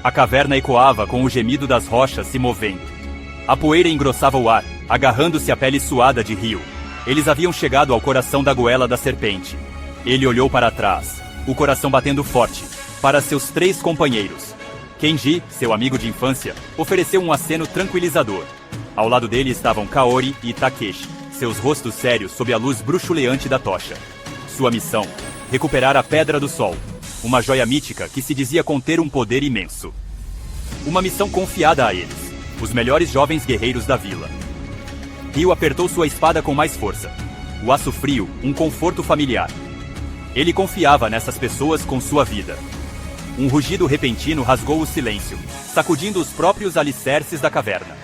A caverna ecoava com o gemido das rochas se movendo. A poeira engrossava o ar, agarrando-se à pele suada de Ryu. Eles haviam chegado ao coração da goela da serpente. Ele olhou para trás, o coração batendo forte, para seus 3 companheiros. Kenji, seu amigo de infância, ofereceu um aceno tranquilizador. Ao lado dele estavam Kaori e Takeshi, seus rostos sérios sob a luz bruxuleante da tocha. Sua missão: recuperar a Pedra do Sol, uma joia mítica que se dizia conter um poder imenso. Uma missão confiada a eles, os melhores jovens guerreiros da vila. Ryu apertou sua espada com mais força. O aço frio, um conforto familiar. Ele confiava nessas pessoas com sua vida. Um rugido repentino rasgou o silêncio, sacudindo os próprios alicerces da caverna.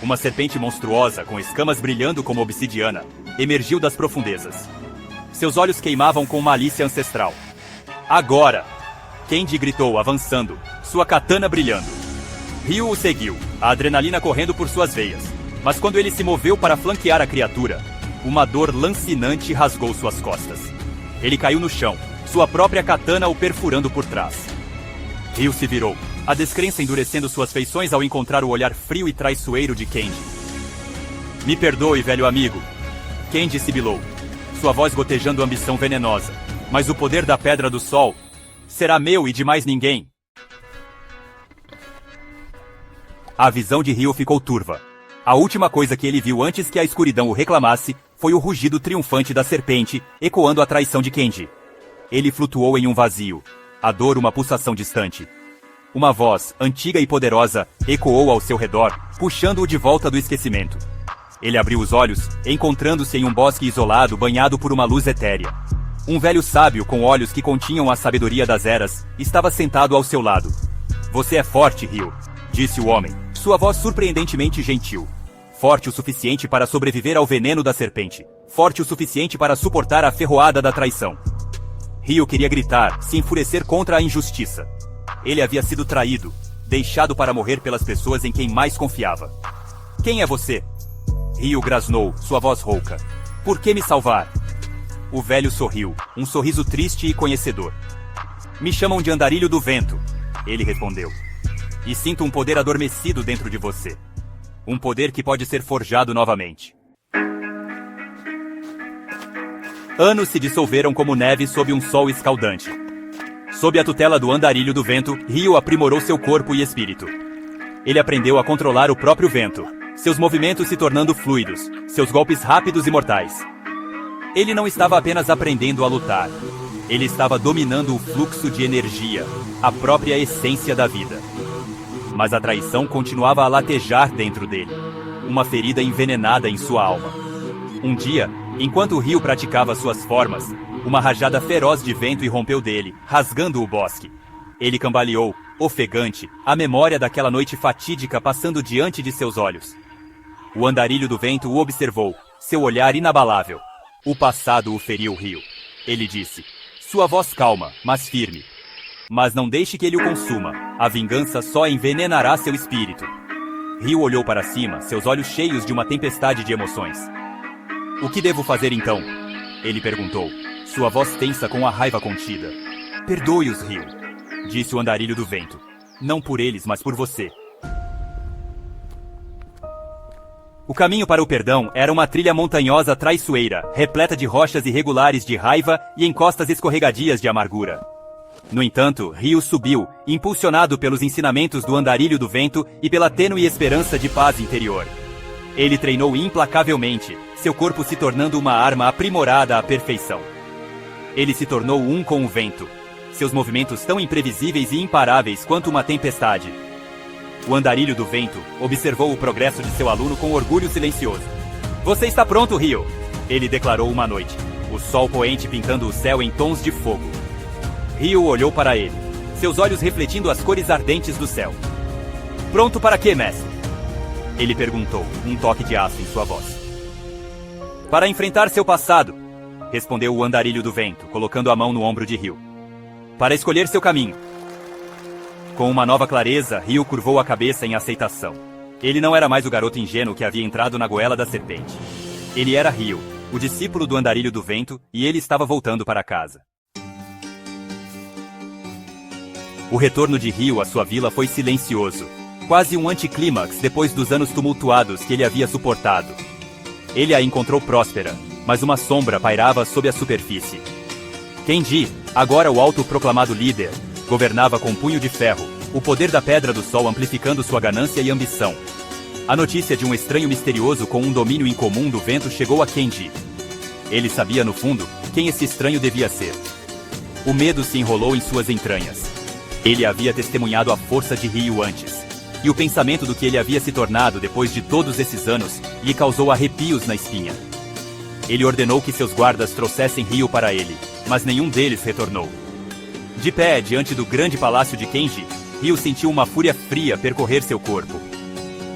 Uma serpente monstruosa, com escamas brilhando como obsidiana, emergiu das profundezas. Seus olhos queimavam com malícia ancestral. Agora! Kenji gritou, avançando, sua katana brilhando. Ryu o seguiu, a adrenalina correndo por suas veias. Mas quando ele se moveu para flanquear a criatura, uma dor lancinante rasgou suas costas. Ele caiu no chão, sua própria katana o perfurando por trás. Ryu se virou, a descrença endurecendo suas feições ao encontrar o olhar frio e traiçoeiro de Kenji. Me perdoe, velho amigo. Kenji sibilou, sua voz gotejando ambição venenosa. Mas o poder da Pedra do Sol será meu e de mais ninguém. A visão de Ryu ficou turva. A última coisa que ele viu antes que a escuridão o reclamasse foi o rugido triunfante da serpente, ecoando a traição de Kenji. Ele flutuou em um vazio, a dor uma pulsação distante. Uma voz, antiga e poderosa, ecoou ao seu redor, puxando-o de volta do esquecimento. Ele abriu os olhos, encontrando-se em um bosque isolado banhado por uma luz etérea. Um velho sábio com olhos que continham a sabedoria das eras, estava sentado ao seu lado. Você é forte, Ryu, disse o homem, sua voz surpreendentemente gentil. Forte o suficiente para sobreviver ao veneno da serpente. Forte o suficiente para suportar a ferroada da traição. Ryu queria gritar, se enfurecer contra a injustiça. Ele havia sido traído, deixado para morrer pelas pessoas em quem mais confiava. Quem é você? Ryu grasnou, sua voz rouca. Por que me salvar? O velho sorriu, um sorriso triste e conhecedor. Me chamam de Andarilho do Vento, ele respondeu. E sinto um poder adormecido dentro de você. Um poder que pode ser forjado novamente. Anos se dissolveram como neve sob um sol escaldante. Sob a tutela do Andarilho do Vento, Ryu aprimorou seu corpo e espírito. Ele aprendeu a controlar o próprio vento, seus movimentos se tornando fluidos, seus golpes rápidos e mortais. Ele não estava apenas aprendendo a lutar. Ele estava dominando o fluxo de energia, a própria essência da vida. Mas a traição continuava a latejar dentro dele, uma ferida envenenada em sua alma. Um dia, enquanto Ryu praticava suas formas, uma rajada feroz de vento irrompeu dele, rasgando o bosque. Ele cambaleou, ofegante, a memória daquela noite fatídica passando diante de seus olhos. O Andarilho do Vento o observou, seu olhar inabalável. O passado o feriu, Ryu. Ele disse, sua voz calma, mas firme. Mas não deixe que ele o consuma. A vingança só envenenará seu espírito. Ryu olhou para cima, seus olhos cheios de uma tempestade de emoções. O que devo fazer então? Ele perguntou, sua voz tensa com a raiva contida. Perdoe-os, Ryu, disse o Andarilho do Vento. Não por eles, mas por você. O caminho para o perdão era uma trilha montanhosa traiçoeira, repleta de rochas irregulares de raiva e encostas escorregadias de amargura. No entanto, Ryu subiu, impulsionado pelos ensinamentos do Andarilho do Vento e pela tênue esperança de paz interior. Ele treinou implacavelmente, seu corpo se tornando uma arma aprimorada à perfeição. Ele se tornou um com o vento, seus movimentos tão imprevisíveis e imparáveis quanto uma tempestade. O Andarilho do Vento observou o progresso de seu aluno com orgulho silencioso. Você está pronto, Ryu! Ele declarou uma noite, o sol poente pintando o céu em tons de fogo. Ryu olhou para ele, seus olhos refletindo as cores ardentes do céu. Pronto para quê, mestre? Ele perguntou, um toque de aço em sua voz. Para enfrentar seu passado, respondeu o Andarilho do Vento, colocando a mão no ombro de Ryu. Para escolher seu caminho. Com uma nova clareza, Ryu curvou a cabeça em aceitação. Ele não era mais o garoto ingênuo que havia entrado na goela da serpente. Ele era Ryu, o discípulo do Andarilho do Vento, e ele estava voltando para casa. O retorno de Ryu à sua vila foi silencioso, quase um anticlímax depois dos anos tumultuados que ele havia suportado. Ele a encontrou próspera, mas uma sombra pairava sob a superfície. Kenji, agora o autoproclamado líder, governava com punho de ferro, o poder da Pedra do Sol amplificando sua ganância e ambição. A notícia de um estranho misterioso com um domínio incomum do vento chegou a Kenji. Ele sabia, no fundo, quem esse estranho devia ser. O medo se enrolou em suas entranhas. Ele havia testemunhado a força de Ryu antes, e o pensamento do que ele havia se tornado depois de todos esses anos lhe causou arrepios na espinha. Ele ordenou que seus guardas trouxessem Ryu para ele, mas nenhum deles retornou. De pé diante do grande palácio de Kenji, Ryu sentiu uma fúria fria percorrer seu corpo.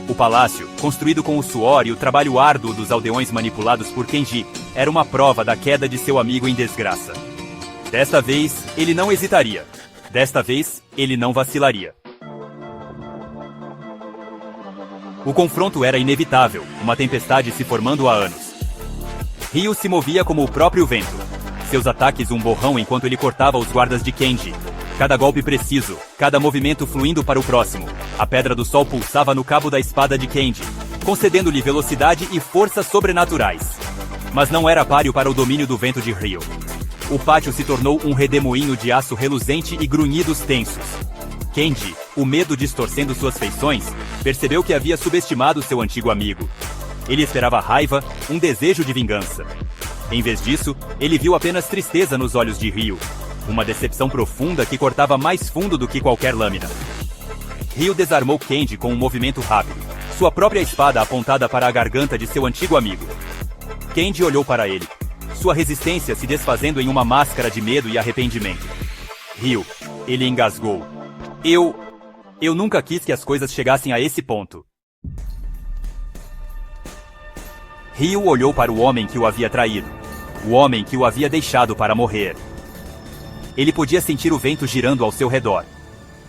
O palácio, construído com o suor e o trabalho árduo dos aldeões manipulados por Kenji, era uma prova da queda de seu amigo em desgraça. Desta vez, ele não hesitaria. Desta vez, ele não vacilaria. O confronto era inevitável, uma tempestade se formando há anos. Ryu se movia como o próprio vento. Seus ataques um borrão enquanto ele cortava os guardas de Kenji. Cada golpe preciso, cada movimento fluindo para o próximo. A Pedra do Sol pulsava no cabo da espada de Kenji, concedendo-lhe velocidade e força sobrenaturais. Mas não era páreo para o domínio do vento de Ryu. O pátio se tornou um redemoinho de aço reluzente e grunhidos tensos. Kenji, o medo distorcendo suas feições, percebeu que havia subestimado seu antigo amigo. Ele esperava raiva, um desejo de vingança. Em vez disso, ele viu apenas tristeza nos olhos de Ryu. Uma decepção profunda que cortava mais fundo do que qualquer lâmina. Ryu desarmou Kenji com um movimento rápido, sua própria espada apontada para a garganta de seu antigo amigo. Kenji olhou para ele, sua resistência se desfazendo em uma máscara de medo e arrependimento. Ryu, ele engasgou. Eu nunca quis que as coisas chegassem a esse ponto. Ryu olhou para o homem que o havia traído, o homem que o havia deixado para morrer. Ele podia sentir o vento girando ao seu redor.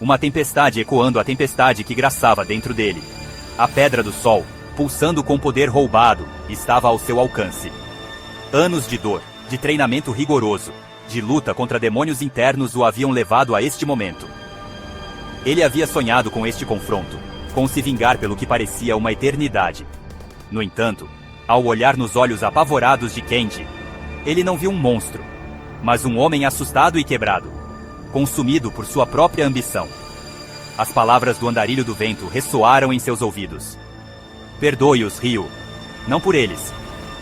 Uma tempestade ecoando a tempestade que graçava dentro dele. A Pedra do Sol, pulsando com poder roubado, estava ao seu alcance. Anos de dor, de treinamento rigoroso, de luta contra demônios internos o haviam levado a este momento. Ele havia sonhado com este confronto, com se vingar pelo que parecia uma eternidade. No entanto, ao olhar nos olhos apavorados de Kenji, ele não viu um monstro, mas um homem assustado e quebrado, consumido por sua própria ambição. As palavras do andarilho do vento ressoaram em seus ouvidos. Perdoe-os, Ryu. Não por eles,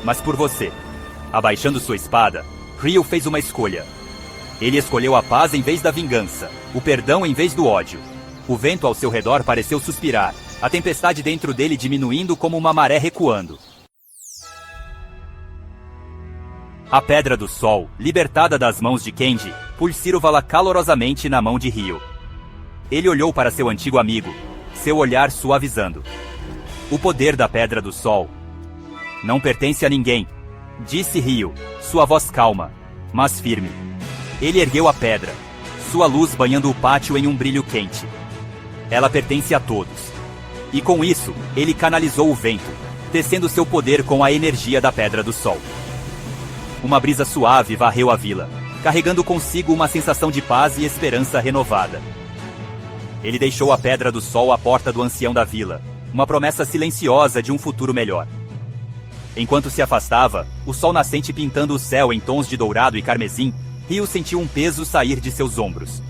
mas por você. Abaixando sua espada, Ryu fez uma escolha. Ele escolheu a paz em vez da vingança, o perdão em vez do ódio. O vento ao seu redor pareceu suspirar, a tempestade dentro dele diminuindo como uma maré recuando. A Pedra do Sol, libertada das mãos de Kenji, pulsírvala calorosamente na mão de Ryu. Ele olhou para seu antigo amigo, seu olhar suavizando. O poder da Pedra do Sol não pertence a ninguém, disse Ryu, sua voz calma, mas firme. Ele ergueu a pedra, sua luz banhando o pátio em um brilho quente. Ela pertence a todos. E com isso, ele canalizou o vento, tecendo seu poder com a energia da Pedra do Sol. Uma brisa suave varreu a vila, carregando consigo uma sensação de paz e esperança renovada. Ele deixou a Pedra do Sol à porta do ancião da vila, uma promessa silenciosa de um futuro melhor. Enquanto se afastava, o sol nascente pintando o céu em tons de dourado e carmesim, Ryu sentiu um peso sair de seus ombros.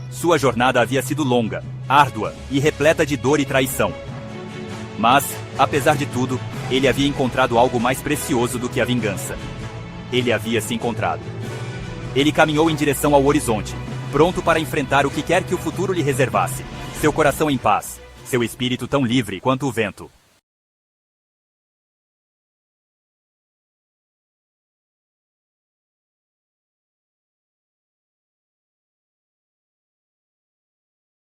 Sua jornada havia sido longa, árdua e repleta de dor e traição. Mas, apesar de tudo, ele havia encontrado algo mais precioso do que a vingança. Ele havia se encontrado. Ele caminhou em direção ao horizonte, pronto para enfrentar o que quer que o futuro lhe reservasse. Seu coração em paz, seu espírito tão livre quanto o vento.